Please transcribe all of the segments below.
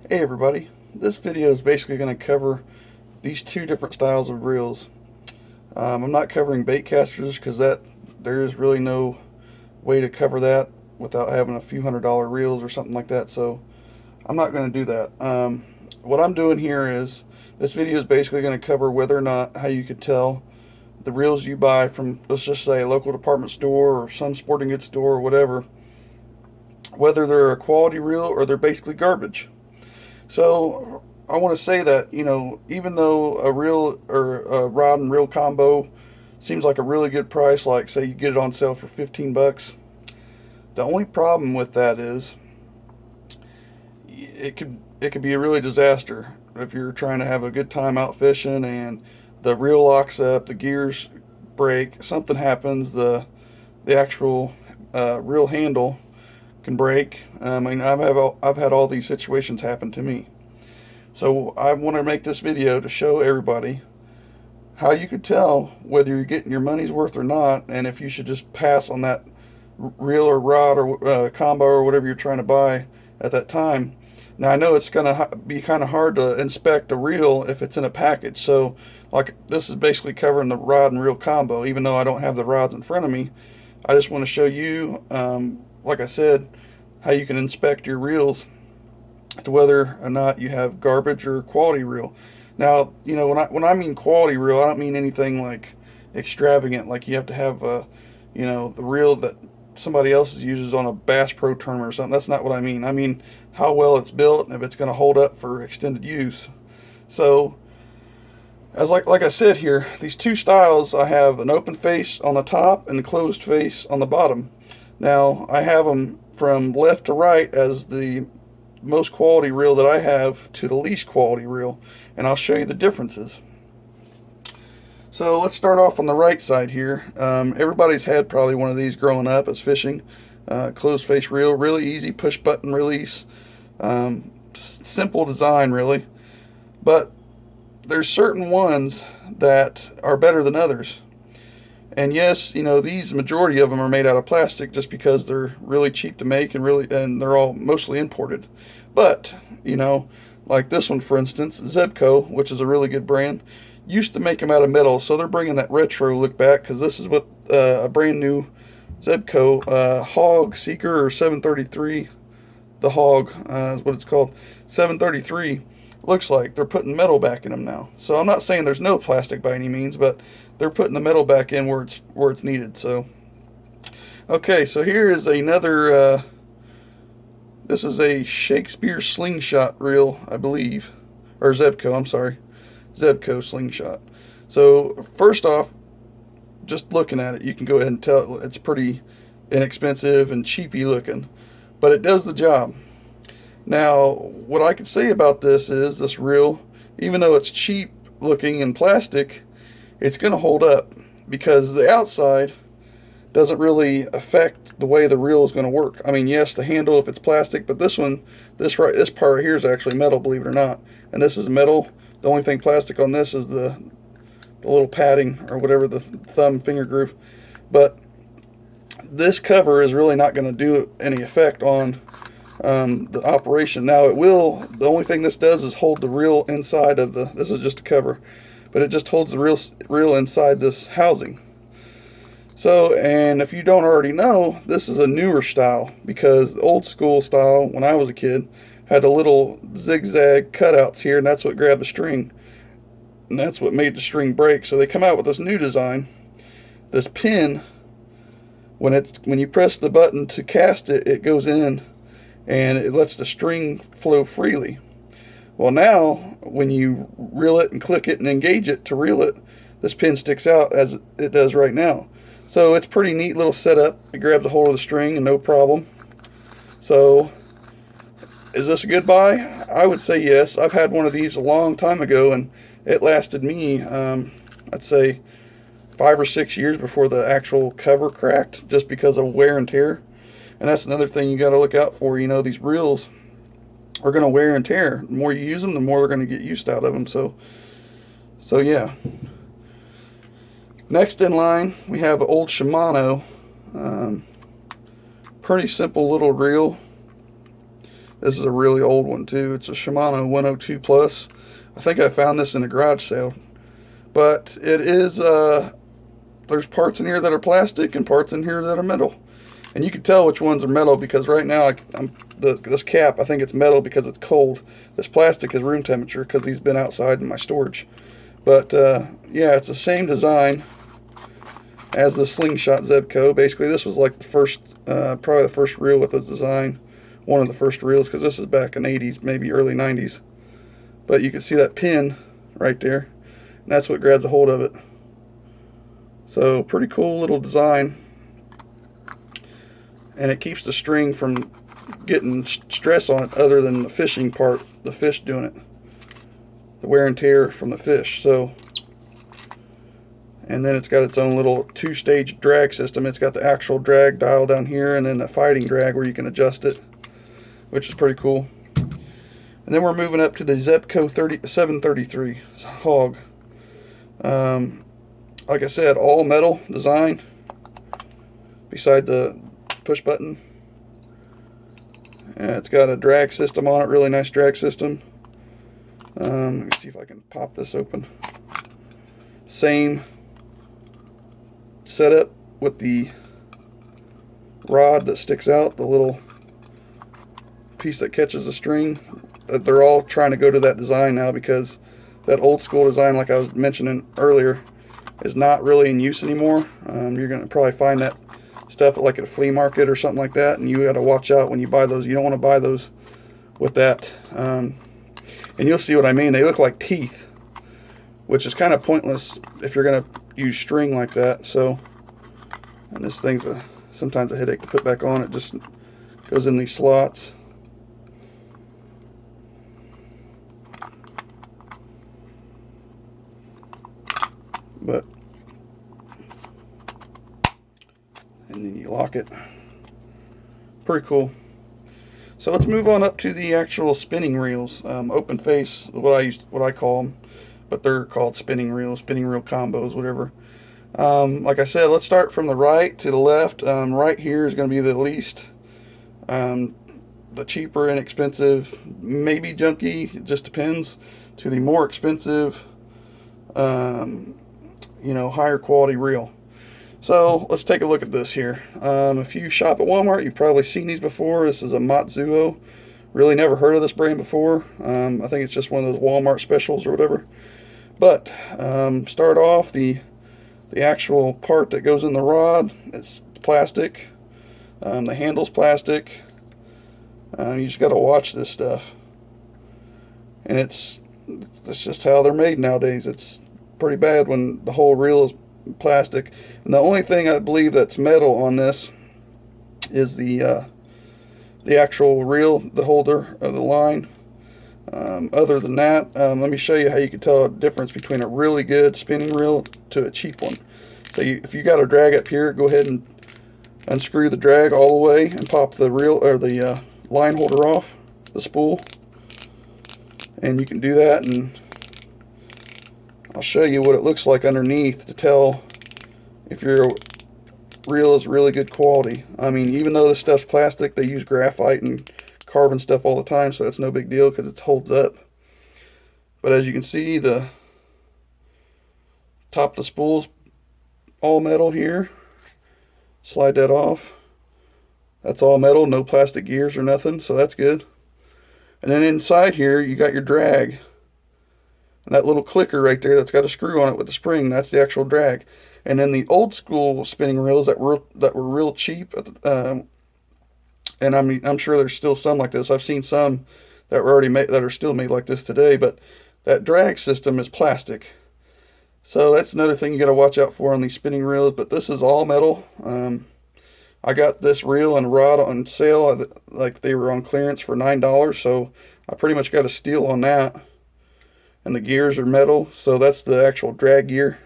Hey everybody, this video is basically going to cover these two different styles of reels. I'm not covering bait casters because there is really no way to cover that without having a few $100 reels or something like that, so I'm not going to do that. What I'm doing here is this video is basically going to cover whether or not how you could tell the reels you buy from, let's just say, a local department store or some sporting goods store or whatever, whether they're a quality reel or they're basically garbage. So I want to say that, even though a reel or a rod and reel combo seems like a really good price, like say you get it on sale for 15 bucks, the only problem with that is it could be a really disaster if you're trying to have a good time out fishing and the reel locks up, the gears break, something happens, the actual reel handle can break. I mean, I've had all these situations happen to me. So I want to make this video to show everybody how you could tell whether you're getting your money's worth or not, and if you should just pass on that reel or rod or combo or whatever you're trying to buy at that time. Now I know it's going to be kind of hard to inspect a reel if it's in a package. So like this is basically covering the rod and reel combo, even though I don't have the rods in front of me. I just want to show you, like I said, how you can inspect your reels to whether or not you have garbage or quality reel. Now, when I mean quality reel, I don't mean anything like extravagant, like you have to have the reel that somebody else uses on a Bass Pro tournament or something. That's not what I mean. I mean how well it's built and if it's going to hold up for extended use. So, as like I said here, these two styles, I have an open face on the top and a closed face on the bottom. Now, I have them from left to right as the most quality reel that I have to the least quality reel, and I'll show you the differences. So let's start off on the right side here. Everybody's had probably one of these growing up as fishing. Closed face reel, really easy push button release, simple design really, but there's certain ones that are better than others. And yes, these majority of them are made out of plastic just because they're really cheap to make and they're all mostly imported. But, like this one for instance, Zeppkow, which is a really good brand, used to make them out of metal, so they're bringing that retro look back because this is what a brand new Zeppkow Hog Seeker or 733, the Hog is what it's called, 733 looks like. They're putting metal back in them now. So I'm not saying there's no plastic by any means, but they're putting the metal back in where it's needed. So okay, so here is another this is a Shakespeare Slingshot reel, I believe, or Zeppkow, I'm sorry, Zeppkow Slingshot. So first off, just looking at it, you can go ahead and tell it's pretty inexpensive and cheapy looking, but it does the job. Now, what I could say about this is this reel, even though it's cheap looking and plastic, it's going to hold up because the outside doesn't really affect the way the reel is going to work. I mean, yes, the handle if it's plastic, but this part here is actually metal, believe it or not. And this is metal. The only thing plastic on this is the little padding or whatever, the thumb finger groove. But this cover is really not going to do any effect on the operation. Now it will, the only thing this does is hold the reel inside of this is just a cover, but it just holds the reel inside this housing. So, and if you don't already know, this is a newer style because the old school style, when I was a kid, had a little zigzag cutouts here, and that's what grabbed the string, and that's what made the string break. So they come out with this new design. This pin, when you press the button to cast it, it goes in and it lets the string flow freely. Well, now when you reel it and click it and engage it to reel it, this pin sticks out as it does right now. So it's pretty neat little setup. It grabs a hold of the string and no problem. So is this a good buy? I would say yes. I've had one of these a long time ago and it lasted me I'd say 5 or 6 years before the actual cover cracked just because of wear and tear. And that's another thing you got to look out for. These reels are going to wear and tear. The more you use them, the more they're going to get used out of them. So yeah. Next in line, we have an old Shimano. Pretty simple little reel. This is a really old one too. It's a Shimano 102 Plus. I think I found this in a garage sale. But it is, there's parts in here that are plastic and parts in here that are metal. And you can tell which ones are metal because right now this cap, I think it's metal because it's cold. This plastic is room temperature because he's been outside in my storage. But yeah, it's the same design as the Slingshot Zeppkow. Basically, this was like the first, probably the first reel with the design. One of the first reels, because this is back in the 80s, maybe early 90s. But you can see that pin right there, and that's what grabs a hold of it. So pretty cool little design, and it keeps the string from getting stress on it other than the fishing part, the fish doing it, the wear and tear from the fish. So, and then it's got its own little two-stage drag system. It's got the actual drag dial down here and then the fighting drag where you can adjust it, which is pretty cool. And then we're moving up to the Zeppkow 733 hog. Like I said, all metal design beside the push button. And it's got a drag system on it, really nice drag system. Let me see if I can pop this open. Same setup with the rod that sticks out, the little piece that catches the string. They're all trying to go to that design now because that old school design, like I was mentioning earlier, is not really in use anymore. You're going to probably find that stuff at a flea market or something like that, and you got to watch out when you buy those. You don't want to buy those with that. And you'll see what I mean. They look like teeth, which is kind of pointless if you're going to use string like that. So, and this thing's sometimes a headache to put back on. It just goes in these slots. But, and then you lock it. Pretty cool. So let's move on up to the actual spinning reels. Open face, what I call them, but they're called spinning reel combos, whatever. Like I said, let's start from the right to the left. Right here is going to be the least, the cheaper, inexpensive, maybe junky, it just depends, to the more expensive, higher quality reel. So let's take a look at this here. If you shop at Walmart, you've probably seen these before. This is a Mutsuo. Really never heard of this brand before. I think it's just one of those Walmart specials or whatever. But start off, the actual part that goes in the rod, it's plastic. The handle's plastic. You just got to watch this stuff. And that's just how they're made nowadays. It's pretty bad when the whole reel is plastic. And the only thing I believe that's metal on this is the actual reel, the holder of the line. Other than that, let me show you how you can tell a difference between a really good spinning reel to a cheap one. So if you got a drag up here, go ahead and unscrew the drag all the way and pop the reel or the line holder off the spool, and you can do that, and I'll show you what it looks like underneath to tell if your reel is really good quality. I mean, even though this stuff's plastic, they use graphite and carbon stuff all the time, so that's no big deal because it holds up. But as you can see, the top of the spool's all metal here. Slide that off. That's all metal, no plastic gears or nothing, so that's good. And then inside here, you got your drag. And that little clicker right there that's got a screw on it with a spring, that's the actual drag. And then the old school spinning reels that were real cheap, and I'm sure there's still some like this. I've seen some that were already made, that are still made like this today, but that drag system is plastic. So that's another thing you got to watch out for on these spinning reels. But this is all metal. I got this reel and rod on sale, like they were on clearance for $9, so I pretty much got a steal on that. And the gears are metal, so that's the actual drag gear.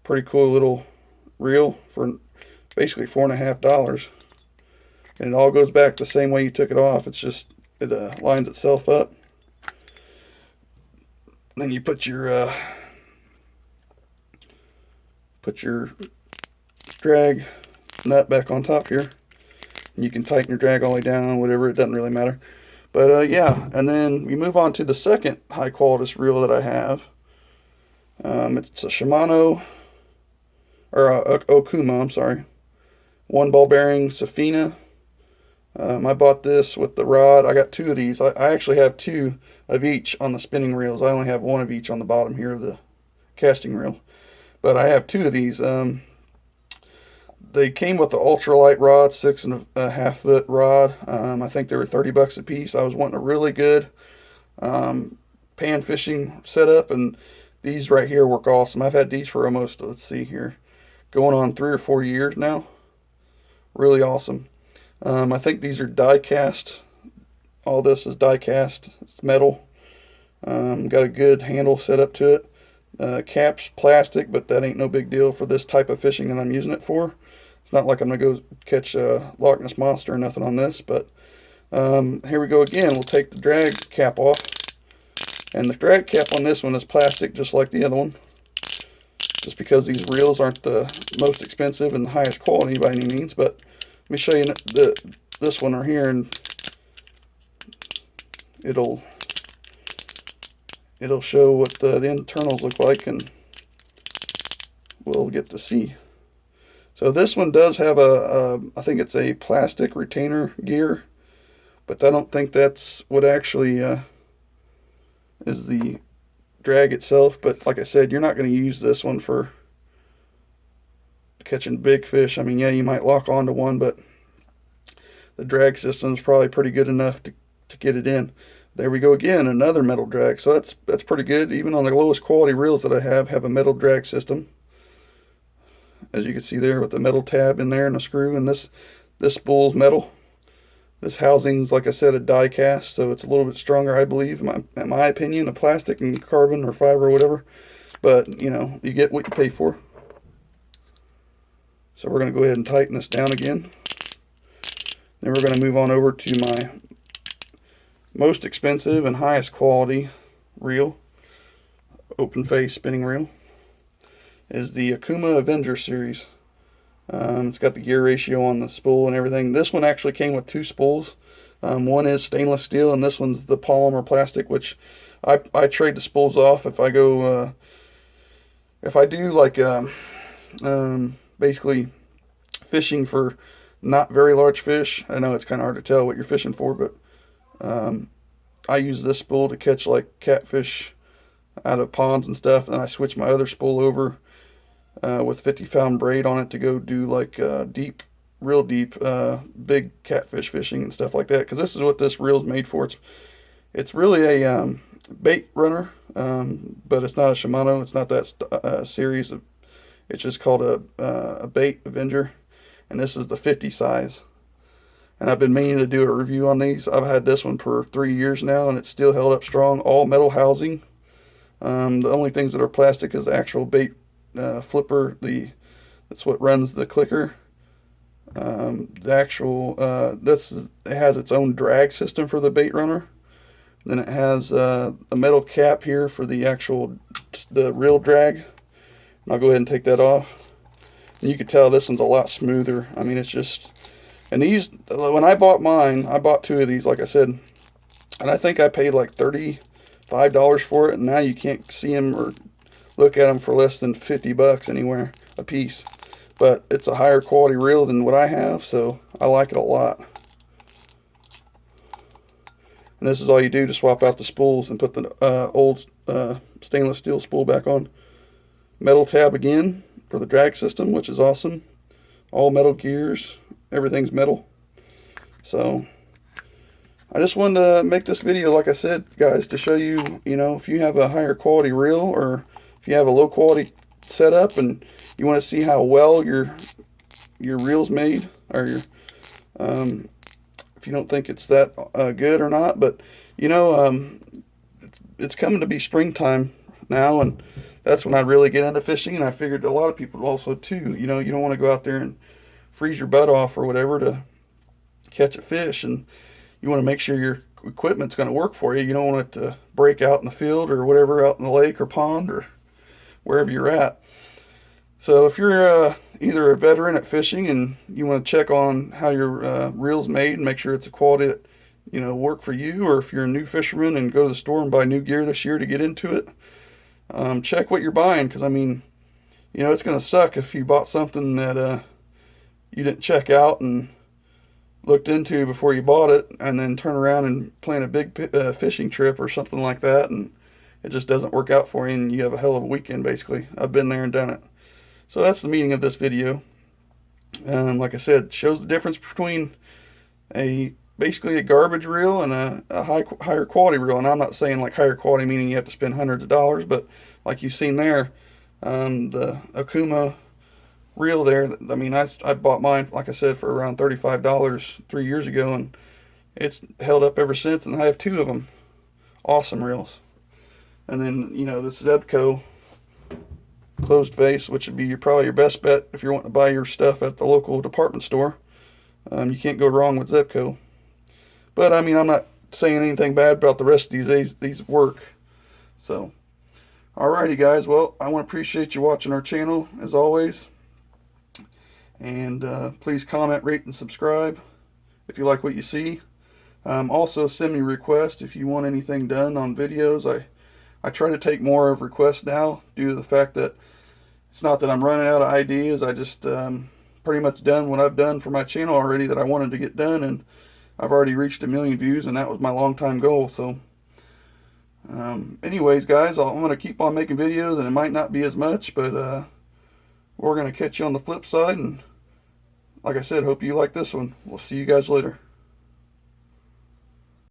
Pretty cool little reel for basically $4.50. And it all goes back the same way you took it off. It's just, it lines itself up. Then you put your drag nut back on top here. You can tighten your drag all the way down, whatever, it doesn't really matter. But yeah, and then we move on to the second high quality reel that I have. It's a Shimano, or a Akuma, I'm sorry. One ball bearing Safina. I bought this with the rod. I got two of these. I actually have two of each on the spinning reels. I only have one of each on the bottom here of the casting reel. But I have two of these. They came with the ultralight rod, 6.5 foot rod. I think they were $30 a piece. I was wanting a really good pan fishing setup, and these right here work awesome. I've had these for almost, let's see here, going on 3 or 4 years now. Really awesome. I think these are die cast. All this is die cast. It's metal. Got a good handle set up to it. Cap's plastic, but that ain't no big deal for this type of fishing that I'm using it for. It's not like I'm going to go catch a Loch Ness Monster or nothing on this, but here we go again. We'll take the drag cap off. And the drag cap on this one is plastic, just like the other one. Just because these reels aren't the most expensive and the highest quality by any means, but let me show you this one right here, and it'll show what the internals look like, and we'll get to see. So this one does have I think it's a plastic retainer gear, but I don't think that's what actually is the drag itself. But like I said, you're not going to use this one for catching big fish. I mean, yeah, you might lock onto one, but the drag system is probably pretty good enough to get it in. There we go again, another metal drag. So that's pretty good. Even on the lowest quality reels that I have a metal drag system. As you can see there with the metal tab in there and a screw, and this spool's metal. This housing's, like I said, a die cast, so it's a little bit stronger, I believe, in my opinion, of plastic and carbon or fiber or whatever. But, you know, you get what you pay for. So we're going to go ahead and tighten this down again. Then we're going to move on over to my most expensive and highest quality reel, open face spinning reel, is the Akuma Avenger series. It's got the gear ratio on the spool and everything. This one actually came with two spools. One is stainless steel, and this one's the polymer plastic, which I trade the spools off if I go, if I do like basically fishing for not very large fish. I know it's kind of hard to tell what you're fishing for, but I use this spool to catch like catfish out of ponds and stuff, and I switch my other spool over with 50-pound braid on it to go do like deep, real deep, big catfish fishing and stuff like that. Because this is what this reel is made for. It's really a bait runner, but it's not a Shimano. It's not that series. It's just called a bait Avenger, and this is the 50 size. And I've been meaning to do a review on these. I've had this one for 3 years now, and it's still held up strong. All metal housing. The only things that are plastic is the actual bait flipper. That's what runs the clicker. The actual it has its own drag system for the bait runner. Then it has a metal cap here for the reel drag. And I'll go ahead and take that off. And you can tell this one's a lot smoother. I mean, it's just. And these, when I bought mine, I bought two of these, like I said, and I think I paid like $35 for it, and now you can't see them or look at them for less than $50 anywhere a piece. But it's a higher quality reel than what I have, so I like it a lot. And this is all you do to swap out the spools and put the old stainless steel spool back on. Metal tab again for the drag system, which is awesome. All metal gears. Everything's metal. So I just wanted to make this video, like I said, guys, to show you, if you have a higher quality reel or if you have a low quality setup and you want to see how well your reel's made, or if you don't think it's that good or not. But it's coming to be springtime now, and that's when I really get into fishing, and I figured a lot of people also too. You don't want to go out there and freeze your butt off or whatever to catch a fish, and you want to make sure your equipment's going to work for you. You don't want it to break out in the field or whatever, out in the lake or pond or wherever you're at. So if you're either a veteran at fishing and you want to check on how your reel's made and make sure it's a quality that work for you, or if you're a new fisherman and go to the store and buy new gear this year to get into it, check what you're buying, because I mean, it's going to suck if you bought something that you didn't check out and looked into before you bought it, and then turn around and plan a big fishing trip or something like that, and it just doesn't work out for you, and you have a hell of a weekend, basically. I've been there and done it. So that's the meaning of this video. Like I said, shows the difference between basically a garbage reel and a higher quality reel. And I'm not saying like higher quality meaning you have to spend hundreds of dollars, but like you've seen there, the Akuma reel there, I mean, I bought mine, like I said, for around $35 3 years ago, and it's held up ever since, and I have 2 of them. Awesome reels. And then, this Zeppkow closed face, which would be probably your best bet if you're wanting to buy your stuff at the local department store. You can't go wrong with Zeppkow. But I mean, I'm not saying anything bad about the rest of these work. So, alrighty guys, well, I want to appreciate you watching our channel as always. And please comment, rate, and subscribe if you like what you see. Also, send me requests if you want anything done on videos. I try to take more of requests now due to the fact that it's not that I'm running out of ideas. I just pretty much done what I've done for my channel already that I wanted to get done, and I've already reached 1 million views, and that was my long time goal. So anyways guys, I'm going to keep on making videos, and it might not be as much, but we're going to catch you on the flip side, and like I said, hope you like this one. We'll see you guys later.